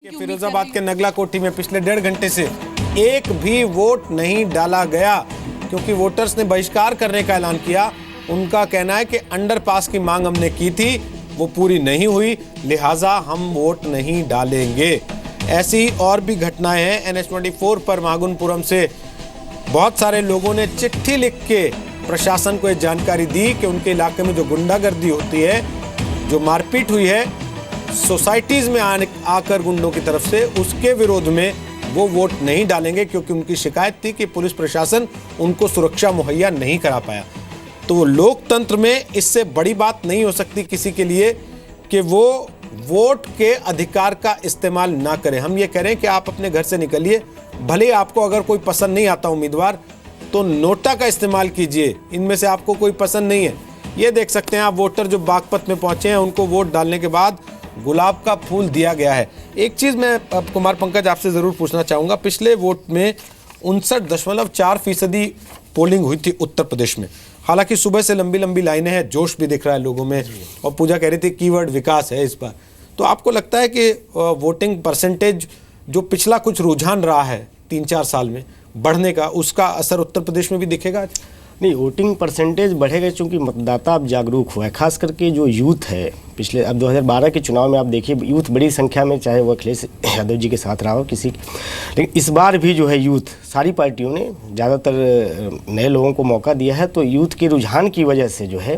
फिरोजाबाद के नगला कोठी में पिछले 1.5 घंटे से एक भी वोट नहीं डाला गया क्योंकि वोटर्स ने बहिष्कार करने का ऐलान किया। उनका कहना है कि अंडरपास की मांग हमने की थी, वो पूरी नहीं हुई, लिहाजा हम वोट नहीं डालेंगे। ऐसी और भी घटनाएं हैं। NH24 पर मागुनपुरम से बहुत सारे लोगों ने चिट्ठी लिख के प्रशासन को ये जानकारी दी कि उनके इलाके में जो गुंडागर्दी होती है, जो मारपीट हुई है सोसाइटीज में आकर गुंडों की तरफ से, उसके विरोध में वो वोट नहीं डालेंगे क्योंकि उनकी शिकायत थी कि पुलिस प्रशासन उनको सुरक्षा मुहैया नहीं करा पाया। तो लोकतंत्र में इससे बड़ी बात नहीं हो सकती किसी के लिए कि वो वोट के अधिकार का इस्तेमाल ना करें। हम ये कह रहे हैं कि आप अपने घर से निकलिए, भले आपको अगर कोई पसंद नहीं आता उम्मीदवार तो नोटा का इस्तेमाल कीजिए। इनमें से आपको कोई पसंद नहीं है, ये देख सकते हैं आप। वोटर जो बागपत में पहुंचे हैं उनको वोट डालने के बाद गुलाब का फूल दिया गया है। एक चीज मैं अब कुमार पंकज आपसे जरूर पूछना चाहूंगा, पिछले वोट में 59.4% पोलिंग हुई थी उत्तर प्रदेश में। हालांकि सुबह से लंबी लंबी लाइनें हैं, जोश भी दिख रहा है लोगों में, और पूजा कह रही थी कीवर्ड विकास है इस बार। तो आपको लगता है कि वोटिंग परसेंटेज जो पिछला कुछ रुझान रहा है 3-4 साल में बढ़ने का, उसका असर उत्तर प्रदेश में भी दिखेगा? नहीं, वोटिंग परसेंटेज बढ़ेगा क्योंकि मतदाता अब जागरूक हुआ है। खास करके जो यूथ है, पिछले अब 2012 के चुनाव में आप देखिए यूथ बड़ी संख्या में, चाहे वो अखिलेश यादव जी के साथ रहा हो किसी, लेकिन इस बार भी जो है यूथ, सारी पार्टियों ने ज़्यादातर नए लोगों को मौका दिया है। तो यूथ के रुझान की वजह से जो है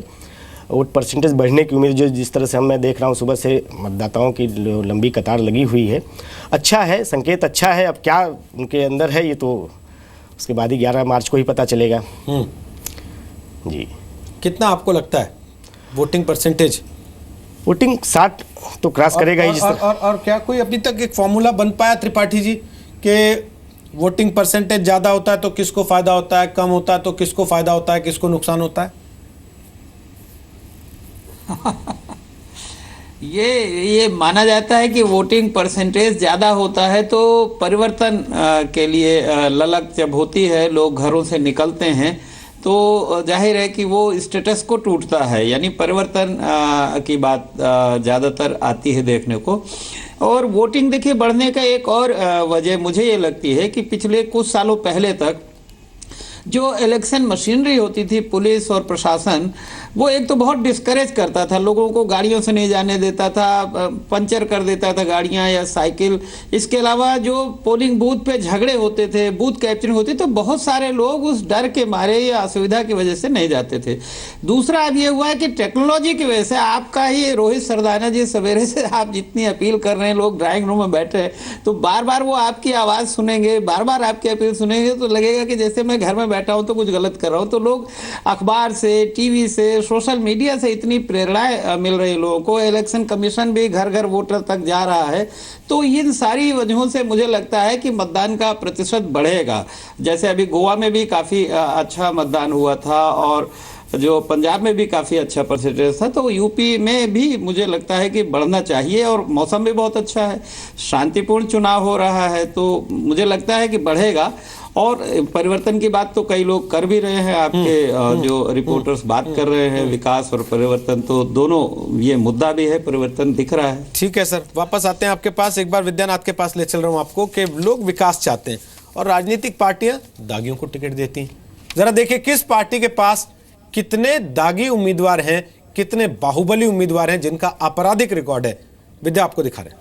वोट परसेंटेज बढ़ने की उम्मीद, जो जिस तरह से मैं देख रहा हूँ सुबह से मतदाताओं की लंबी कतार लगी हुई है, अच्छा है, संकेत अच्छा है। अब क्या उनके अंदर है ये तो उसके बाद ही 11 मार्च को ही पता चलेगा। जी, कितना आपको लगता है वोटिंग परसेंटेज? वोटिंग 60 तो क्रॉस करेगा ही। और क्या कोई अभी तक एक फॉर्मूला बन पाया त्रिपाठी जी कि वोटिंग परसेंटेज ज्यादा होता है तो किसको फायदा होता है, कम होता है तो किसको फायदा होता है, किसको नुकसान होता है? ये माना जाता है कि वोटिंग परसेंटेज ज़्यादा होता है तो परिवर्तन के लिए ललक जब होती है, लोग घरों से निकलते हैं तो जाहिर है कि वो स्टेटस को टूटता है, यानी परिवर्तन की बात ज़्यादातर आती है देखने को। और वोटिंग देखिए बढ़ने का एक और वजह मुझे ये लगती है कि पिछले कुछ सालों पहले तक जो इलेक्शन मशीनरी होती थी, पुलिस और प्रशासन, वो एक तो बहुत डिस्करेज करता था, लोगों को गाड़ियों से नहीं जाने देता था, पंचर कर देता था गाड़ियां या साइकिल। इसके अलावा जो पोलिंग बूथ पे झगड़े होते थे, बूथ कैप्चरिंग होती, तो बहुत सारे लोग उस डर के मारे या असुविधा की वजह से नहीं जाते थे। दूसरा अब ये हुआ है कि टेक्नोलॉजी की वजह से आपका ही रोहित सरदाना जी सवेरे से आप जितनी अपील कर रहे हैं, लोग ड्राइंग रूम में बैठे हैं तो बार बार वो आपकी आवाज़ सुनेंगे, बार बार आपकी अपील सुनेंगे तो लगेगा कि जैसे मैं घर में बैठा हूं तो कुछ गलत कर रहा हूं। तो लोग अखबार से, टीवी से, सोशल मीडिया से इतनी प्रेरणाएं मिल रही लोगों को, इलेक्शन कमीशन भी घर घर वोटर तक जा रहा है। तो इन सारी वजहों से मुझे लगता है कि मतदान का प्रतिशत बढ़ेगा। जैसे अभी गोवा में भी काफ़ी अच्छा मतदान हुआ था और जो पंजाब में भी काफ़ी अच्छा परसेंटेज था, तो यूपी में भी मुझे लगता है कि बढ़ना चाहिए। और मौसम भी बहुत अच्छा है, शांतिपूर्ण चुनाव हो रहा है, तो मुझे लगता है कि बढ़ेगा। और परिवर्तन की बात तो कई लोग कर भी रहे हैं, आपके जो रिपोर्टर्स बात कर रहे हैं, विकास और परिवर्तन, तो दोनों ये मुद्दा भी है, परिवर्तन दिख रहा है। ठीक है सर, वापस आते हैं आपके पास। एक बार विद्यानाथ के पास ले चल रहा हूं आपको कि लोग विकास चाहते हैं और राजनीतिक पार्टियां दागियों को टिकट देती हैं। जरा देखिए किस पार्टी के पास कितने दागी उम्मीदवार हैं, कितने बाहुबली उम्मीदवार हैं जिनका आपराधिक रिकॉर्ड है। विद्या आपको दिखा रहे हैं।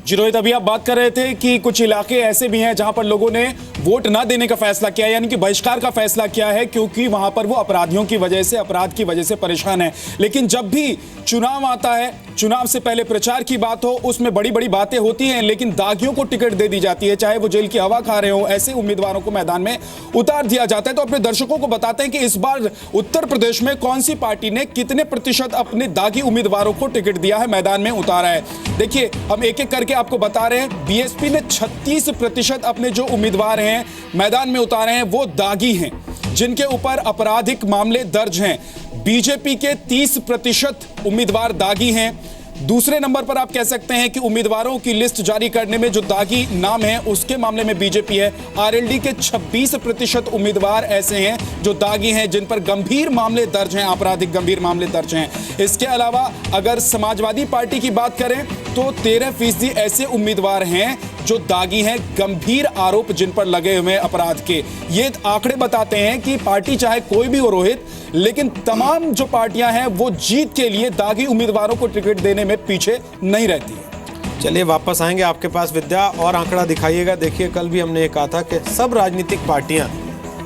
जी रोहित, अभी आप बात कर रहे थे कि कुछ इलाके ऐसे भी हैं जहां पर लोगों ने वोट ना देने का फैसला किया, यानी कि बहिष्कार का फैसला किया है, क्योंकि वहां पर वो अपराधियों की वजह से, अपराध की वजह से परेशान है। लेकिन जब भी चुनाव आता है, चुनाव से पहले प्रचार की बात हो, उसमें बड़ी बड़ी बातें होती हैं, लेकिन दागियों को टिकट दे दी जाती है, चाहे वो जेल की हवा खा रहे हो, ऐसे उम्मीदवारों को मैदान में उतार दिया जाता है। तो अपने दर्शकों को बताते हैं कि इस बार उत्तर प्रदेश में कौन सी पार्टी ने कितने प्रतिशत अपने दागी उम्मीदवारों को टिकट दिया है, मैदान में उतारा है। देखिए, हम एक एक करके आपको बता रहे हैं। बीएसपी ने 36% अपने जो उम्मीदवार हैं मैदान में उतारे हैं वो दागी हैं, जिनके ऊपर आपराधिक मामले दर्ज हैं। बीजेपी के 30% उम्मीदवार दागी हैं। दूसरे नंबर पर आप कह सकते हैं कि उम्मीदवारों की लिस्ट जारी करने में जो दागी नाम है उसके मामले में बीजेपी है। आरएलडी के 26% उम्मीदवार ऐसे हैं जो दागी हैं, जिन पर गंभीर मामले दर्ज हैं, आपराधिक गंभीर मामले दर्ज हैं। इसके अलावा अगर समाजवादी पार्टी की बात करें तो 13% ऐसे उम्मीदवार हैं जो दागी हैं, गंभीर आरोप जिन पर लगे हुए अपराध के। ये आंकड़े बताते हैं कि पार्टी चाहे कोई भी हो रोहित, लेकिन तमाम जो पार्टियां हैं वो जीत के लिए दागी उम्मीदवारों को टिकट देने में पीछे नहीं रहती है। चलिए वापस आएंगे आपके पास विद्या, और आंकड़ा दिखाइएगा। देखिए कल भी हमने ये कहा था कि सब राजनीतिक पार्टियां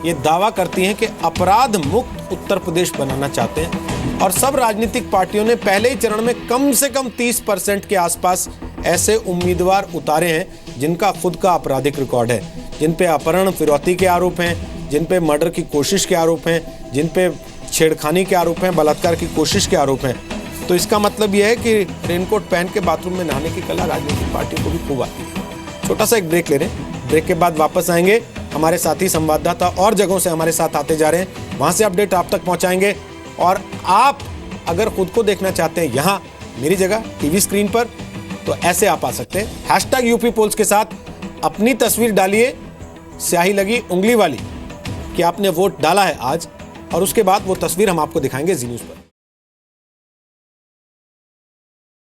ये दावा करती हैं कि अपराध मुक्त उत्तर प्रदेश बनाना चाहते हैं, और सब राजनीतिक पार्टियों ने पहले ही चरण में कम से कम 30% के आसपास ऐसे उम्मीदवार उतारे हैं जिनका खुद का आपराधिक रिकॉर्ड है, जिन पे अपहरण फिरौती के आरोप हैं, जिन पे मर्डर की कोशिश के आरोप हैं, जिन पे छेड़खानी के आरोप हैं, बलात्कार की कोशिश के आरोप हैं। तो इसका मतलब यह है कि रेनकोट पहन के बाथरूम में नहाने की कला राजनीतिक पार्टियों को भी खूब आती है। छोटा सा एक ब्रेक ले रहे हैं, ब्रेक के बाद वापस आएंगे। हमारे साथी संवाददाता और जगहों से हमारे साथ आते जा रहे हैं, वहां से अपडेट आप तक पहुंचाएंगे। और आप अगर खुद को देखना चाहते हैं यहाँ मेरी जगह टीवी स्क्रीन पर, तो ऐसे आप आ सकते हैं। #यूपी पोल्स के साथ अपनी तस्वीर डालिए, स्याही लगी उंगली वाली, कि आपने वोट डाला है आज, और उसके बाद वो तस्वीर हम आपको दिखाएंगे जी न्यूज़ पर।